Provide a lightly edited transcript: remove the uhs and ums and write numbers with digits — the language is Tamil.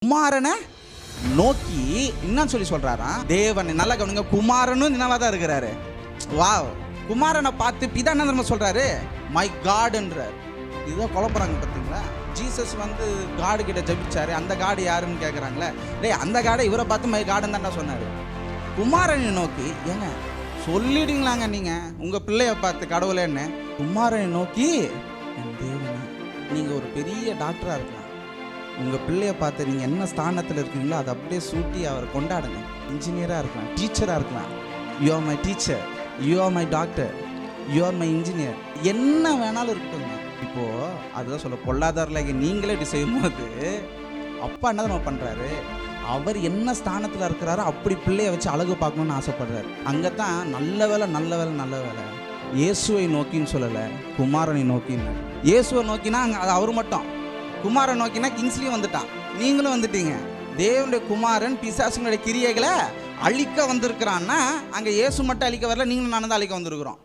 குமாரனை நோக்கி என்னன்னு சொல்லி சொல்றாரா, தேவன் நல்ல கவனிங்க, குமாரனும் நினைவாதான் இருக்கிறாரு. வாவ், குமாரனை பார்த்து பிதா என்ன நம்ம சொல்றாரு, மை காட்ன்றார். இதுதான் குழப்பறாங்க பார்த்தீங்களா. ஜீசஸ் வந்து காடு கிட்ட ஜெபிச்சாரு, அந்த காடு யாருன்னு கேட்குறாங்களே. டேய், அந்த காடை இவரை பார்த்து மை காடுன்னு தான்டா சொன்னார். குமாரனை நோக்கி ஏங்க சொல்லிடுங்களாங்க நீங்கள் உங்கள் பிள்ளைய பார்த்து கடவுளேன்னு. குமாரனை நோக்கி என் தேவனே, நீங்கள் ஒரு பெரிய டாக்டராக இருக்கலாம், உங்கள் பிள்ளைய பார்த்து நீங்கள் என்ன ஸ்தானத்தில் இருக்கீங்களோ அதை அப்படியே சூட்டி அவரை கொண்டாடுங்க. இன்ஜினியராக இருக்கலாம், டீச்சராக இருக்கலாம். You are my teacher, you are my doctor, you are my engineer, என்ன வேணாலும் இருக்குங்க. இப்போது அதுதான் சொல்ல, பொல்லாதாரில் நீங்களே இப்படி செய்யும்போது அப்பா என்ன நம்ம பண்ணுறாரு, அவர் என்ன ஸ்தானத்தில் இருக்கிறாரோ அப்படி பிள்ளைய வச்சு அழகு பார்க்கணுன்னு ஆசைப்படுறாரு. அங்கே தான் நல்ல வேலை நல்ல வேலை நல்ல வேலை. இயேசுவை நோக்கின்னு சொல்லலை, குமாரனை நோக்கின்னு. இயேசுவை நோக்கினா அங்கே அது அவர் மட்டும், குமாரன் நோக்கினா கிங்ஸ்லியும் வந்துட்டான், நீங்களும் வந்துட்டீங்க. தேவனுடைய குமாரன் பிசாசுங்களுடைய கிரியைகளை அழிக்க வந்திருக்கிறான்னா அங்கே இயேசு மட்டும் அழிக்க வரல, நீங்களும் நானும் தான் அழிக்க வந்திருக்கிறோம்.